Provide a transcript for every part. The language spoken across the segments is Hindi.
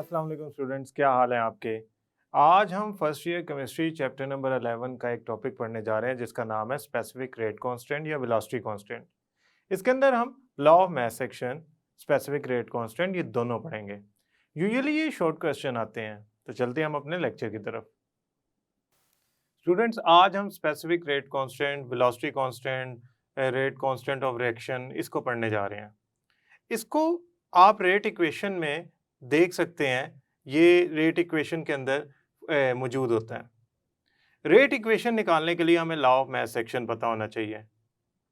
अस्सलाम वालेकुम स्टूडेंट्स, क्या हाल है आपके। आज हम first year chemistry chapter number 11 का एक टॉपिक पढ़ने जा रहे हैं जिसका नाम है स्पेसिफिक रेट कांस्टेंट या वेलोसिटी कांस्टेंट। इसके अंदर हम law of mass section, specific rate constant ये दोनों पढ़ेंगे। यूजुअली ये शॉर्ट क्वेश्चन आते हैं, तो चलते हैं हम अपने लेक्चर की तरफ। स्टूडेंट्स, आज हम specific rate constant, velocity constant, rate constant of reaction इसको पढ़ने जा रहे हैं। इसको आप रेट इक्वेशन में देख सकते हैं, ये रेट इक्वेशन के अंदर मौजूद होता है। रेट इक्वेशन निकालने के लिए हमें लॉ ऑफ मास सेक्शन पता होना चाहिए।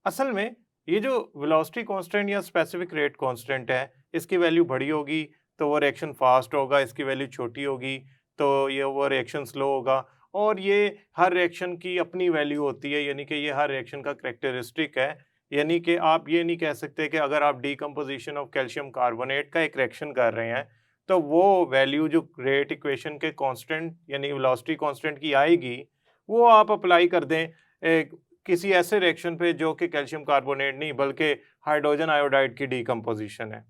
असल में ये जो वेलोसिटी कांस्टेंट या स्पेसिफिक रेट कांस्टेंट है, इसकी वैल्यू बड़ी होगी तो वो रिएक्शन फास्ट होगा, इसकी वैल्यू छोटी होगी तो वो रिएक्शन स्लो होगा। और ये हर रिएक्शन की अपनी वैल्यू होती है, यानी कि ये हर रिएक्शन का करैक्टरिस्टिक है। यानी कि आप ये नहीं कह सकते कि अगर आप डीकम्पोजिशन ऑफ कैल्शियम कार्बोनेट का एक रिएक्शन कर रहे हैं तो वो वैल्यू जो रेट इक्वेशन के कांस्टेंट यानी वेलोसिटी कांस्टेंट की आएगी वो आप अप्लाई कर दें किसी ऐसे रिएक्शन पे जो कि कैल्शियम कार्बोनेट नहीं बल्कि हाइड्रोजन आयोडाइड की डीकम्पोजिशन है।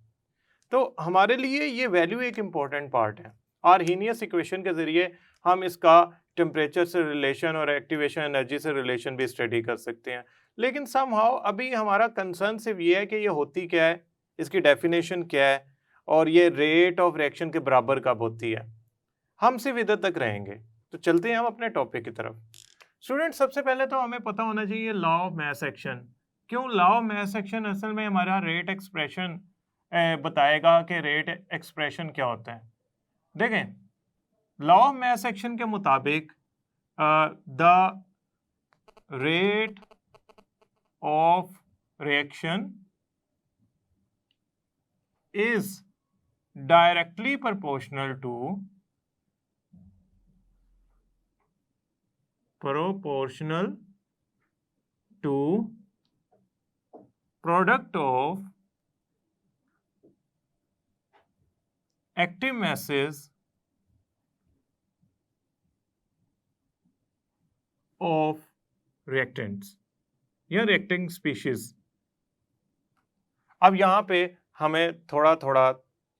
तो हमारे लिए ये वैल्यू एक इम्पॉर्टेंट पार्ट है। आर्हीनियस इक्वेशन के ज़रिए हम इसका टेम्परेचर से रिलेशन और एक्टिवेशन एनर्जी से रिलेशन भी स्टडी कर सकते हैं। लेकिन समहाउ अभी हमारा कंसर्न सिर्फ ये है कि ये होती क्या है, इसकी डेफिनेशन क्या है और ये रेट ऑफ रिएक्शन के बराबर कब होती है। हम सिर्फ इधर तक रहेंगे। तो चलते हैं हम अपने टॉपिक की तरफ। स्टूडेंट, सबसे पहले तो हमें पता होना चाहिए लॉ ऑफ मास एक्शन। क्यों लॉ ऑफ मास एक्शन असल में हमारा रेट एक्सप्रेशन बताएगा कि रेट एक्सप्रेशन क्या होता है। देखें, लॉ ऑफ मास एक्शन के मुताबिक the rate of reaction is directly proportional to product of active masses of reactants या reacting species। अब यहाँ पे हमें थोड़ा थोड़ा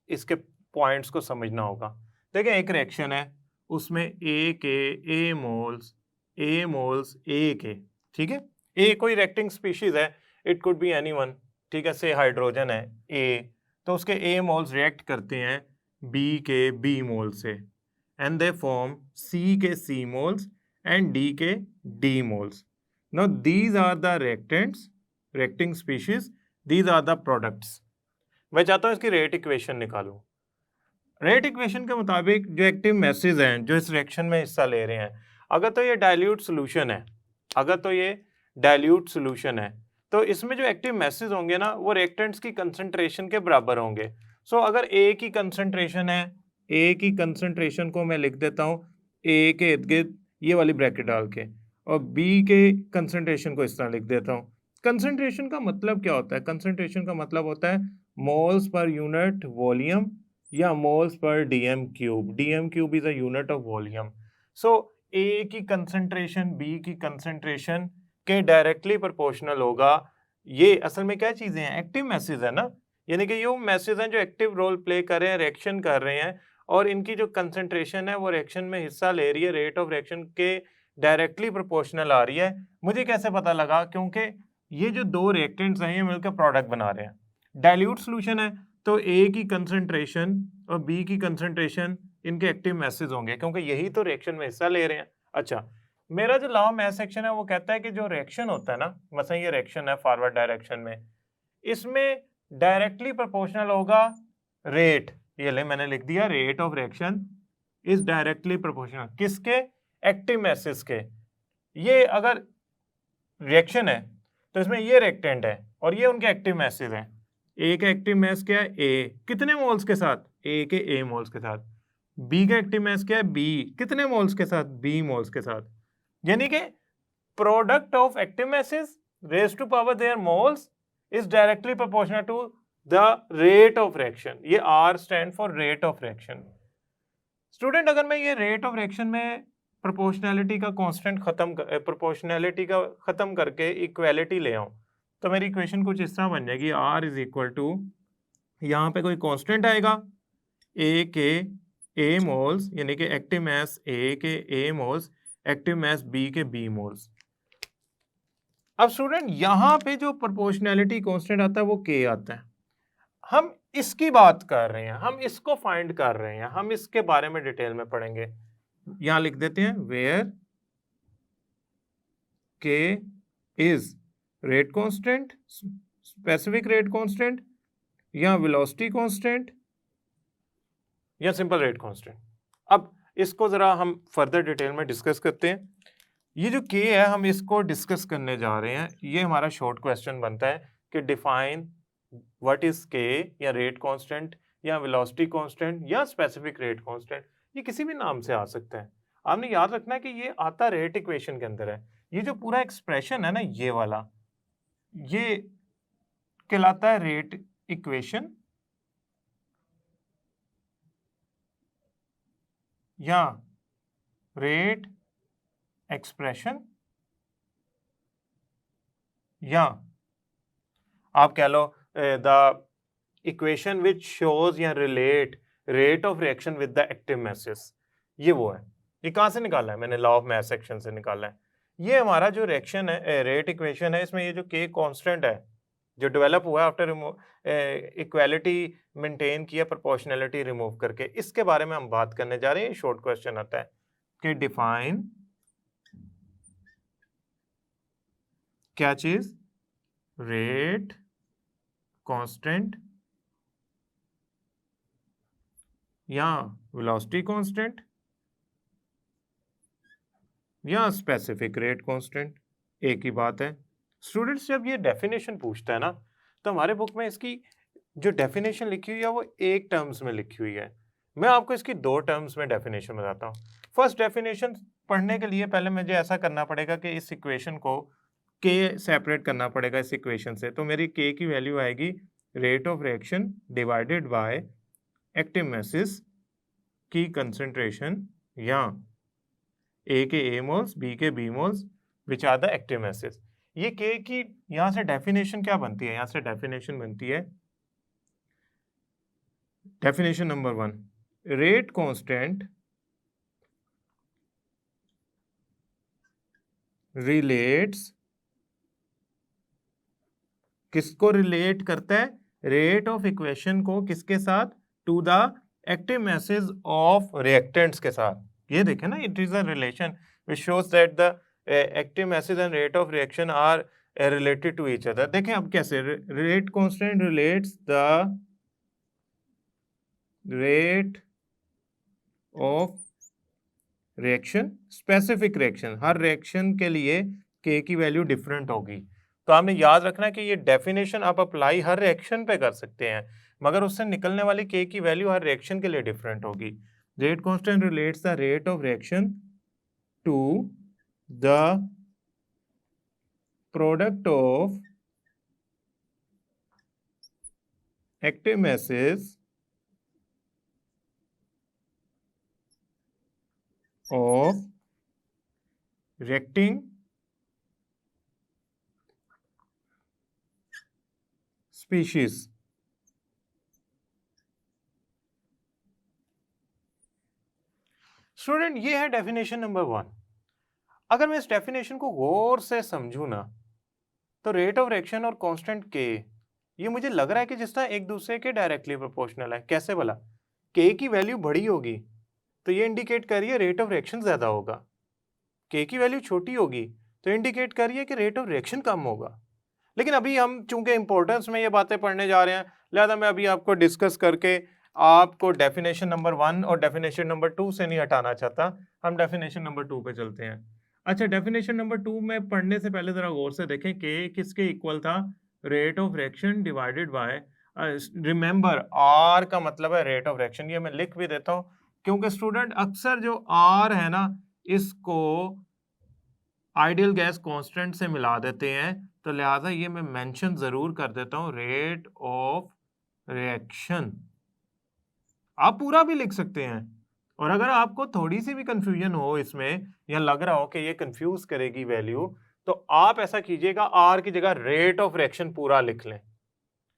इसके पॉइंट्स को समझना होगा। देखें, एक रिएक्शन है, उसमें ए मोल्स ए के, ठीक है। ए कोई रिएक्टिंग स्पीशीज है, इट कुड बी एनीवन, ठीक है। से हाइड्रोजन है ए, तो उसके ए मोल्स रिएक्ट करते हैं बी के बी मोल से एंड दे फॉर्म सी के सी मोल्स एंड डी के D moles. Now these are the reactants, reacting species, these are the products. मैं चाहता हूं इसकी रेट इक्वेशन निकालूं। रेट इक्वेशन के मुताबिक जो एक्टिव मैसेज हैं जो इस रिएक्शन में हिस्सा ले रहे हैं, अगर तो ये डाइल्यूट सोल्यूशन है, तो इसमें जो एक्टिव मैसेज होंगे ना वो रिएक्टेंट्स की कंसंट्रेशन के बराबर होंगे। सो अगर ए की कंसंट्रेशन है, ए की कंसंट्रेशन को मैं लिख देता हूँ ए के इर्द गिर्द ये वाली ब्रैकेट डाल के, और बी के कंसंट्रेशन को इस तरह लिख देता हूँ। कंसंट्रेशन का मतलब क्या होता है? कंसंट्रेशन का मतलब होता है मोल्स पर यूनिट वॉल्यूम या moles per dm cube is a unit of volume. So A की कंसंट्रेशन बी की कंसंट्रेशन के डायरेक्टली प्रोपोर्शनल होगा। ये असल में क्या चीजें हैं? एक्टिव मैसेज है ना, यानी कि ये मैसेज हैं जो एक्टिव रोल प्ले कर रहे हैं, रिएक्शन कर रहे हैं, और इनकी जो कंसंट्रेशन है वो रिएक्शन में हिस्सा ले रही है, रेट ऑफ रिएक्शन के डायरेक्टली प्रोपोर्शनल आ रही है। मुझे कैसे पता लगा? क्योंकि ये जो दो रिएक्टेंट्स हैं ये मिलकर प्रोडक्ट बना रहे हैं। डाइल्यूट सॉल्यूशन है तो ए की कंसंट्रेशन और बी की कंसंट्रेशन इनके एक्टिव मैसेज होंगे, क्योंकि यही तो रिएक्शन में हिस्सा ले रहे हैं। अच्छा, मेरा जो लॉ ऑफ मास एक्शन है वो कहता है कि जो रिएक्शन होता है ना, मतलब ये रिएक्शन है फॉरवर्ड डायरेक्शन में, इसमें डायरेक्टली प्रोपोर्शनल होगा रेट। ये ले मैंने लिख दिया, rate of reaction is directly proportional किसके? एक्टिव मैसेज के। ये अगर रिएक्शन है तो इसमें ये रिएक्टेंट है और ये उनके एक्टिव मैसेज हैं। ए का एक्टिव मैस क्या है? ए कितने मोल्स के साथ? ए के ए मोल्स के साथ। बी का एक्टिव मैस क्या है? बी कितने मोल्स के साथ? बी मोल्स के साथ। यानी कि product of active masses raise to power their moles is directly proportional to the rate of reaction. ये R stand for rate of reaction. Student, अगर मैं ये रेट ऑफ रिएक्शन में प्रोपोर्शनैलिटी का कांस्टेंट प्रोपोर्शनैलिटी का खत्म करके इक्वालिटी ले आऊं तो मेरी इक्वेशन कुछ इस तरह बन जाएगी। R इज इक्वल टू, यहाँ पे कोई कांस्टेंट आएगा ए के ए मोल्स यानी कि एक्टिव मास ए के A moles, active mass be के बी मोल्स। अब स्टूडेंट यहां पे जो प्रोपोर्शनैलिटी कांस्टेंट आता है वो के आता है। हम इसकी बात कर रहे हैं, हम इसको फाइंड कर रहे हैं, हम इसके बारे में डिटेल में पढ़ेंगे। यहां लिख देते हैं वेयर के is rate constant, specific rate constant या वेलोसिटी कांस्टेंट या सिंपल रेट कांस्टेंट। अब इसको जरा हम फर्दर डिटेल में डिस्कस करते हैं। ये जो के है हम इसको डिस्कस करने जा रहे हैं। ये हमारा शॉर्ट क्वेश्चन बनता है कि डिफाइन व्हाट इज के या रेट कांस्टेंट या वेलोसिटी कांस्टेंट या स्पेसिफिक रेट कांस्टेंट। ये किसी भी नाम से आ सकता है। आपने याद रखना है कि ये आता रेट इक्वेशन के अंदर है। ये जो पूरा एक्सप्रेशन है ना ये वाला, ये कहलाता है रेट इक्वेशन या रेट एक्सप्रेशन या आप कह लो द इक्वेशन विच शोज या relate rate of reaction with the active mass. ये वो है। ये कहाँ से निकाला है? मैंने लॉ ऑफ मैथ सेक्शन से निकाला है। ये हमारा जो रिएक्शन है, रेट इक्वेशन है, इसमें ये जो के कांस्टेंट है जो डेवलप हुआ आफ्टर इक्वालिटी मेंटेन किया प्रोपोर्शनैलिटी रिमूव करके, इसके बारे में हम बात करने जा रहे हैं। शॉर्ट क्वेश्चन आता है कि डिफाइन क्या चीज? रेट कांस्टेंट या वेलोसिटी कांस्टेंट या स्पेसिफिक रेट कांस्टेंट, एक ही बात है। स्टूडेंट्स जब ये डेफिनेशन पूछता है ना तो हमारे बुक में इसकी जो डेफिनेशन लिखी हुई है वो एक टर्म्स में लिखी हुई है। मैं आपको इसकी दो टर्म्स में डेफिनेशन बताता हूँ। फर्स्ट डेफिनेशन पढ़ने के लिए पहले मुझे ऐसा करना पड़ेगा कि इस इक्वेशन को के सेपरेट करना पड़ेगा इस इक्वेशन से। तो मेरी के की वैल्यू आएगी rate of reaction divided by active mass की कंसंट्रेशन या ए के ए मोल्स बी के B moles which are the active mass. ये के की यहां से डेफिनेशन क्या बनती है? यहां से डेफिनेशन बनती है definition number 1, rate constant relates, किसको रिलेट करता है? रेट ऑफ इक्वेशन को किसके साथ? To the active mass of reactants के साथ। ये देखें ना, it is a relation which shows that the active mass and rate of reaction are related to each other. देखें अब कैसे, rate constant relates the rate of reaction, specific reaction, हर रिएक्शन के लिए के की वैल्यू डिफरेंट होगी। तो आपने याद रखना है कि ये डेफिनेशन आप अप्लाई हर रिएक्शन पे कर सकते हैं, मगर उससे निकलने वाली के की वैल्यू हर रिएक्शन के लिए डिफरेंट होगी। Rate constant relates the rate of reaction to the product of active mass of reacting species। Student ये है डेफिनेशन नंबर 1। अगर मैं इस डेफिनेशन को गौर से समझू ना तो रेट ऑफ रिएक्शन और कांस्टेंट के, ये मुझे लग रहा है कि जिस तरह एक दूसरे के डायरेक्टली प्रोपोर्शनल है। कैसे भला? के की वैल्यू बड़ी होगी तो ये इंडिकेट करिए रेट ऑफ रिएक्शन ज्यादा होगा, के की वैल्यू छोटी होगी तो इंडिकेट करिए कि रेट ऑफ रिएक्शन कम होगा। लेकिन अभी हम चूंकि इंपॉर्टेंस में ये बातें पढ़ने जा रहे हैं, लिहाजा मैं अभी आपको डिस्कस करके आपको डेफिनेशन नंबर 1 और डेफिनेशन नंबर 2 से नहीं हटाना चाहता। हम डेफिनेशन नंबर 2 पे चलते हैं। अच्छा, डेफिनेशन नंबर 2 में पढ़ने से पहले जरा गौर से देखें के किसके इक्वल था? Rate of reaction divided by, remember R का मतलब है रेट ऑफ रिएक्शन। ये मैं लिख भी देता हूँ क्योंकि स्टूडेंट अक्सर जो आर है ना इसको आइडियल गैस कांस्टेंट से मिला देते हैं, तो लिहाजा ये मैं मेंशन जरूर कर देता हूं, रेट ऑफ रिएक्शन। आप पूरा भी लिख सकते हैं। और अगर आपको थोड़ी सी भी कंफ्यूजन हो इसमें या लग रहा हो कि ये कंफ्यूज करेगी वैल्यू, तो आप ऐसा कीजिएगा, आर की जगह रेट ऑफ रिएक्शन पूरा लिख लें,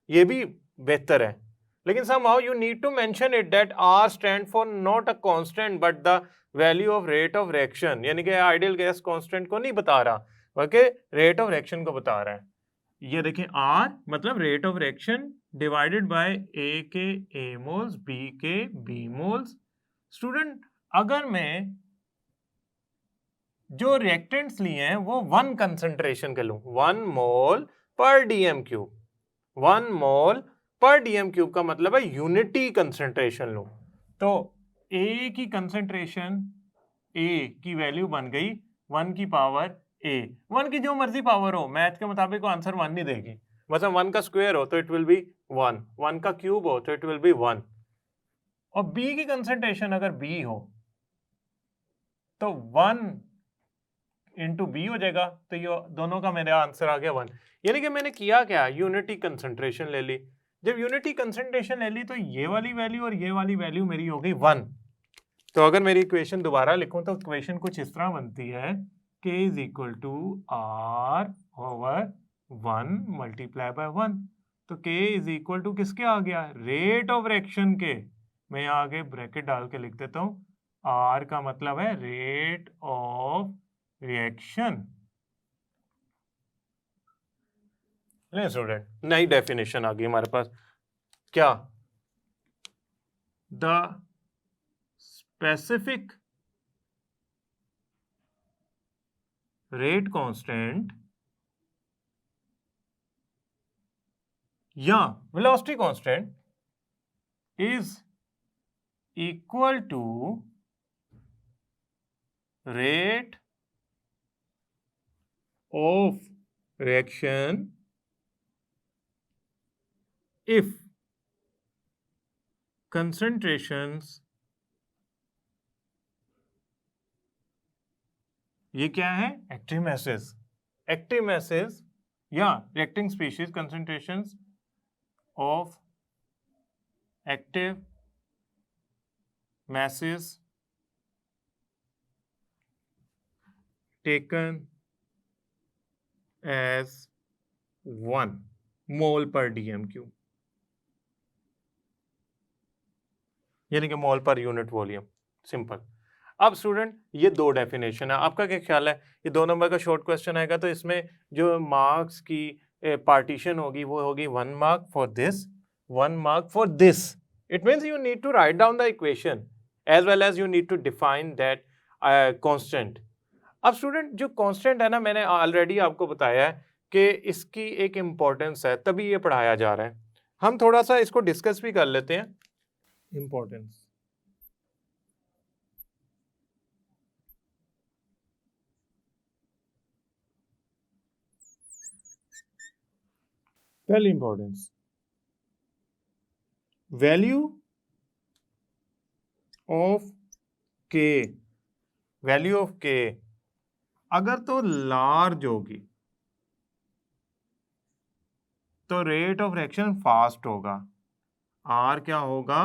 ये भी बेहतर है। लेकिन somehow you need to mention it that R stand for not a constant but the value of rate of reaction, यानी कि आइडियल गैस कांस्टेंट को नहीं बता रहा बल्कि रेट ऑफ रिएक्शन को बता रहा है। ये देखिए R मतलब rate of reaction divided bye A के A मोल्स, B के B मोल्स। स्टूडेंट अगर मैं जो रिएक्टेंट्स लिए हैं वो 1 कंसंट्रेशन के लूं, 1 मोल पर डीएम क्यूब, 1 मोल पर डीएम क्यूब का मतलब है यूनिटी कंसंट्रेशन लूं, तो A की कंसंट्रेशन A की वैल्यू बन गई 1 की पावर A। 1 की जो मर्जी पावर हो, मैथ के मुताबिक आंसर 1 नहीं देगी, मतलब 1 का स्क्वायर हो तो इट विल बी 1, 1 का क्यूब हो तो इट विल बी 1। और B की कंसंट्रेशन अगर B हो तो 1 इंटू बी हो जाएगा, तो ये दोनों का मेरा आंसर आ गया 1। यानी कि मैंने किया क्या, यूनिटी कंसंट्रेशन ले ली। जब यूनिटी कंसंट्रेशन ले ली तो ये वाली वैल्यू और ये वाली वैल्यू मेरी हो गई 1। तो अगर मेरी इक्वेशन दोबारा लिखूं तो इक्वेशन कुछ इस तरह बनती है, k is equal to R over 1 multiply by 1। तो k इज इक्वल टू किसके आ गया, रेट ऑफ रिएक्शन के। मैं यहाँ आगे ब्रैकेट डाल के लिख देता हूँ, r का मतलब है रेट ऑफ रिएक्शन। स्टूडेंट नई डेफिनेशन आ गई हमारे पास, क्या, द स्पेसिफिक रेट कांस्टेंट या velocity constant is equal to rate of reaction if concentrations, ये क्या है, एक्टिव मैसेज, एक्टिव मैसेज या reacting species concentrations of active masses taken as 1 mole per dm cube, यानी कि मोल पर यूनिट वॉल्यूम, सिंपल। अब स्टूडेंट ये दो डेफिनेशन है, आपका क्या ख्याल है, ये 2 नंबर का शॉर्ट क्वेश्चन आएगा तो इसमें जो मार्क्स की पार्टीशन होगी वो होगी 1 mark for this, 1 mark for this. It means you need to write down the equation as well as you need to define that constant. अब स्टूडेंट जो कांस्टेंट है ना, मैंने ऑलरेडी आपको बताया है कि इसकी एक इम्पोर्टेंस है, तभी ये पढ़ाया जा रहा है। हम थोड़ा सा इसको डिस्कस भी कर लेते हैं, importance। पहली इंपॉर्टेंस, वैल्यू ऑफ के, वैल्यू ऑफ के अगर तो लार्ज होगी तो रेट ऑफ रिएक्शन फास्ट होगा, आर क्या होगा,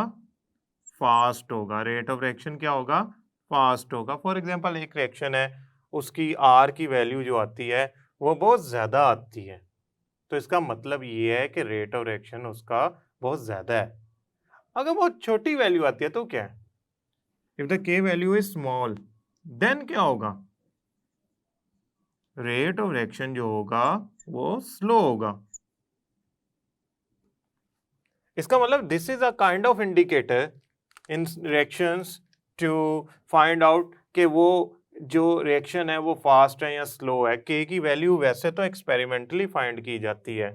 फास्ट होगा, रेट ऑफ रिएक्शन क्या होगा, फास्ट होगा। फॉर एग्जांपल एक रिएक्शन है, उसकी आर की वैल्यू जो आती है वो बहुत ज्यादा आती है, तो इसका मतलब ये है कि रेट ऑफ रिएक्शन उसका बहुत ज्यादा है। अगर बहुत छोटी वैल्यू आती है तो क्या है, इफ द के वैल्यू इज स्मॉल देन क्या होगा, रेट ऑफ रिएक्शन जो होगा वो स्लो होगा। इसका मतलब this is a kind of indicator in reactions to find out कि वो जो रिएक्शन है वो फास्ट है या स्लो है। के की वैल्यू वैसे तो एक्सपेरिमेंटली फाइंड की जाती है,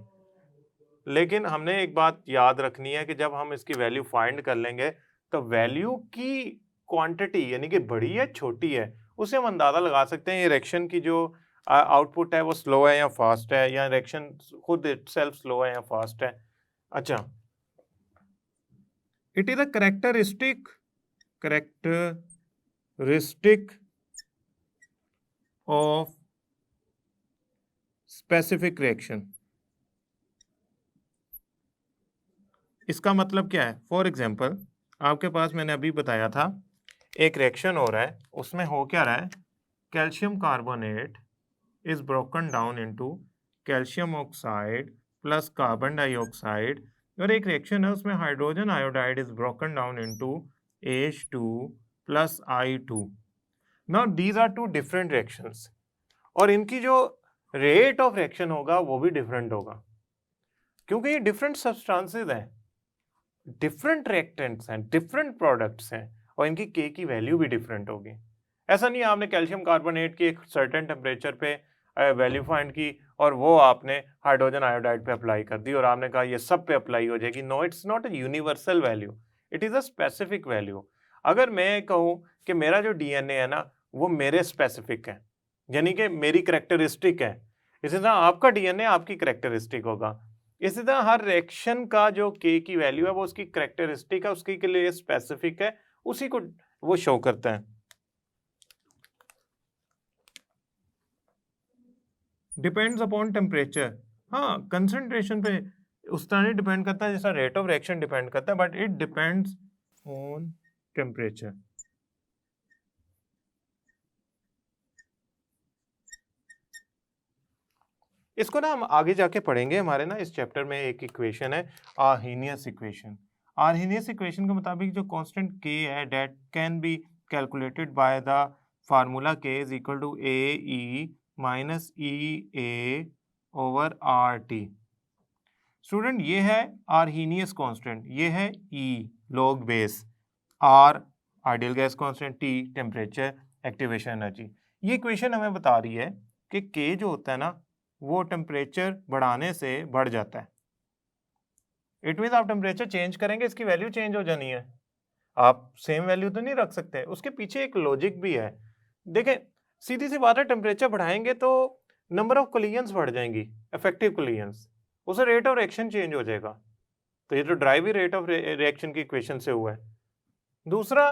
लेकिन हमने एक बात याद रखनी है कि जब हम इसकी वैल्यू फाइंड कर लेंगे तो वैल्यू की क्वांटिटी यानी कि बड़ी है छोटी है उसे हम अंदाजा लगा सकते हैं ये रिएक्शन की जो आउटपुट है वो स्लो है या फास्ट है, या रिएक्शन खुद इटसेल्फ स्लो है या फास्ट है। अच्छा, it is a characteristic of specific reaction। इसका मतलब क्या है, फॉर एग्जाम्पल आपके पास मैंने अभी बताया था एक रिएक्शन हो रहा है, उसमें हो क्या रहा है, calcium carbonate is broken down into calcium oxide plus carbon dioxide और एक रिएक्शन है उसमें hydrogen iodide is broken down into H2 plus I2। Now these are two different reactions और इनकी जो रेट ऑफ रिएक्शन होगा वो भी डिफरेंट होगा, क्योंकि ये डिफरेंट सब्सटेंसेस हैं, डिफरेंट रिएक्टेंट्स हैं, डिफरेंट प्रोडक्ट्स हैं और इनकी के की वैल्यू भी डिफरेंट होगी। ऐसा नहीं आपने कैल्शियम कार्बोनेट की एक सर्टेन टेम्परेचर पे वैल्यू फाइंड की और वो आपने हाइड्रोजन आयोडाइड पे अप्लाई कर दी और आपने कहा ये सब पे अप्लाई हो जाएगी। No, it's not a universal value, it is a specific value. अगर मैं कहूँ कि मेरा जो डीएनए है ना वो मेरे स्पेसिफिक है, यानी कि मेरी करेक्टरिस्टिक है, इसी तरह आपका डीएनए आपकी करेक्टरिस्टिक होगा। इसी तरह हर रिएक्शन का जो के की वैल्यू है वो उसकी करेक्टरिस्टिक है, उसके के लिए स्पेसिफिक है, उसी को वो शो करता है। डिपेंड्स अपॉन टेम्परेचर, हाँ कंसंट्रेशन पे उस तरह नहीं डिपेंड करता है जैसा रेट ऑफ रिएक्शन डिपेंड करता है, but it depends on temperature. इसको ना हम आगे जाके पढ़ेंगे, हमारे ना इस चैप्टर में एक इक्वेशन है आर्हेनियस इक्वेशन। आर्हेनियस इक्वेशन के मुताबिक जो कांस्टेंट k है that can be calculated by the formula k is equal to A E minus E A over R T. Student ये है आर्हेनियस कांस्टेंट, ये है E log base, R ideal gas constant, T temperature activation energy. ये इक्वेशन हमें बता रही है कि K जो होता है ना वो टेम्परेचर बढ़ाने से बढ़ जाता है। इट मीन आप टेम्परेचर चेंज करेंगे इसकी वैल्यू चेंज हो जानी है, आप सेम वैल्यू तो नहीं रख सकते। उसके पीछे एक लॉजिक भी है। देखें सीधी सी बात है, टेम्परेचर बढ़ाएंगे तो नंबर ऑफ कोलिजन्स बढ़ जाएंगी, इफेक्टिव कोलिजन्स, उससे रेट ऑफ रिएक्शन चेंज हो जाएगा। तो ये तो drive he rate of reaction की इक्वेशन से हुआ है। दूसरा,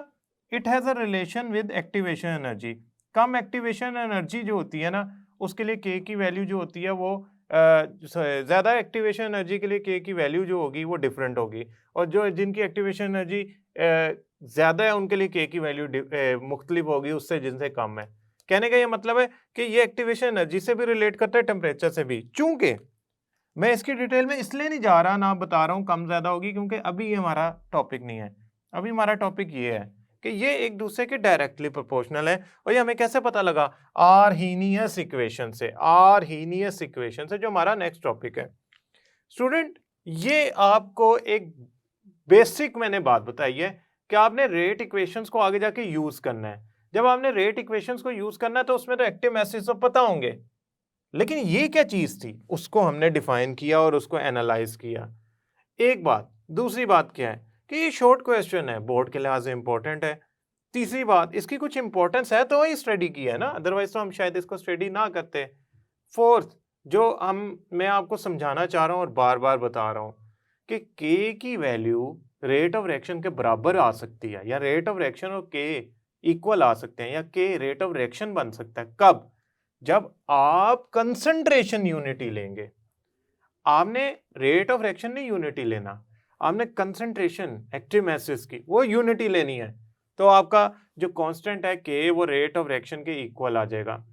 it has a relation with activation energy. Come activation energy जो होती है ना उसके लिए के की वैल्यू जो होती है वो ज़्यादा एक्टिवेशन एनर्जी के लिए के की वैल्यू जो होगी वो डिफरेंट होगी, और जो जिनकी एक्टिवेशन एनर्जी ज़्यादा है उनके लिए के की वैल्यू मुख्तलिफ होगी उससे जिनसे कम है। कहने का ये मतलब है कि ये एक्टिवेशन एनर्जी से भी रिलेट करता है, टेम्परेचर से भी। चूंकि मैं इसकी डिटेल में इसलिए नहीं जा रहा, ना बता रहा हूँ कम ज़्यादा होगी, क्योंकि अभी ये हमारा टॉपिक नहीं है। अभी हमारा टॉपिक ये है कि ये एक दूसरे के डायरेक्टली प्रोपोर्शनल है। और ये हमें कैसे पता लगा? आर्हेनियस इक्वेशन से। आर्हेनियस इक्वेशन से जो हमारा नेक्स्ट टॉपिक है। स्टूडेंट ये आपको एक बेसिक मैंने बात बताई है कि आपने रेट इक्वेशंस को आगे जाके यूज करना है। जब आपने रेट इक्वेशंस को यूज करना है तो उसमें तो एक्टिव मैसेज तो पता होंगे, लेकिन ये क्या चीज थी उसको हमने डिफाइन किया और उसको एनालाइज किया। एक बात। दूसरी बात क्या है कि ये शॉर्ट क्वेश्चन है, बोर्ड के लिहाज से इंपॉर्टेंट है। तीसरी बात, इसकी कुछ इंपॉर्टेंस है तो ही स्टडी की है ना, अदरवाइज तो हम शायद इसको स्टडी ना करते। फोर्थ, जो मैं आपको समझाना चाह रहा हूं और बार बार बता रहा हूं कि के की वैल्यू रेट ऑफ रिएक्शन के बराबर आ सकती है, या रेट ऑफ रिएक्शन और के इक्वल आ सकते हैं, या के रेट ऑफ रिएक्शन बन सकता है। कब? जब आप कंसंट्रेशन यूनिटी लेंगे। आपने रेट ऑफ रिएक्शन नहीं यूनिटी लेना, आपने कंसंट्रेशन एक्टिव मैसेज की वो यूनिटी लेनी है। तो आपका जो कांस्टेंट है के वो रेट ऑफ रिएक्शन के इक्वल आ जाएगा।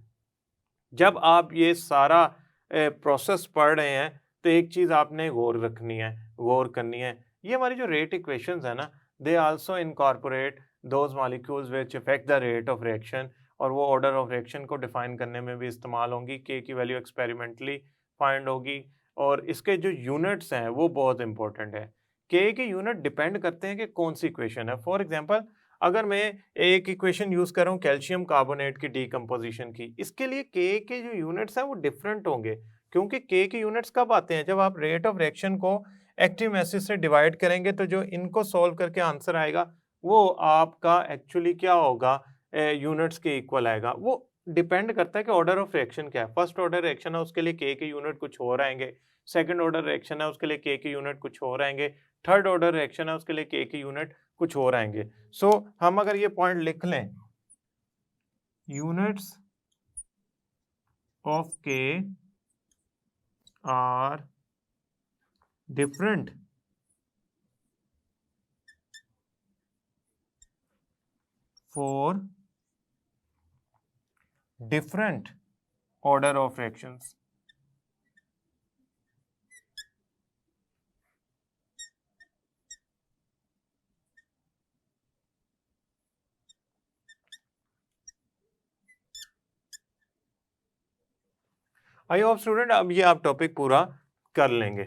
जब आप ये सारा प्रोसेस पढ़ रहे हैं तो एक चीज आपने गौर करनी है, ये हमारी जो रेट इक्वेशंस है ना, they also incorporate those molecules which affect the rate of reaction, और वो ऑर्डर ऑफ रिएक्शन को डिफाइन करने में भी इस्तेमाल होंगी। के की वैल्यू एक्सपेरिमेंटली फाइंड होगी, और इसके जो यूनिट्स हैं वो बहुत इंपॉर्टेंट है। के यूनिट डिपेंड करते हैं कि कौन सी इक्वेशन है। फॉर एग्जांपल, अगर मैं एक इक्वेशन यूज कर रहा हूँ कैल्शियम कार्बोनेट की डीकम्पोजिशन की, इसके लिए के जो यूनिट्स हैं वो डिफरेंट होंगे, क्योंकि के यूनिट्स कब आते हैं? जब आप रेट ऑफ रिएक्शन को एक्टिव मैसेज से डिवाइड करेंगे, तो जो इनको सोल्व करके आंसर आएगा वो आपका एक्चुअली क्या होगा, यूनिट्स के इक्वल आएगा। वो डिपेंड करता है कि ऑर्डर ऑफ रिएक्शन क्या है। फर्स्ट ऑर्डर रिएक्शन है उसके लिए के यूनिट कुछ और आएंगे, सेकंड ऑर्डर रिएक्शन है उसके लिए के यूनिट कुछ और आएंगे, थर्ड ऑर्डर रिएक्शन है उसके लिए के यूनिट कुछ और आएंगे। सो हम अगर ये पॉइंट लिख लें, units of K are different for different order of reactions. I hope student अब ये आप टॉपिक पूरा कर लेंगे।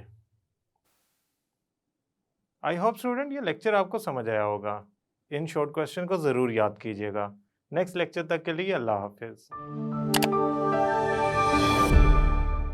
आई होप स्टूडेंट ये लेक्चर आपको समझ आया होगा। इन शॉर्ट क्वेश्चन को ज़रूर याद कीजिएगा। नेक्स्ट लेक्चर तक के लिए अल्लाह हाफिज़।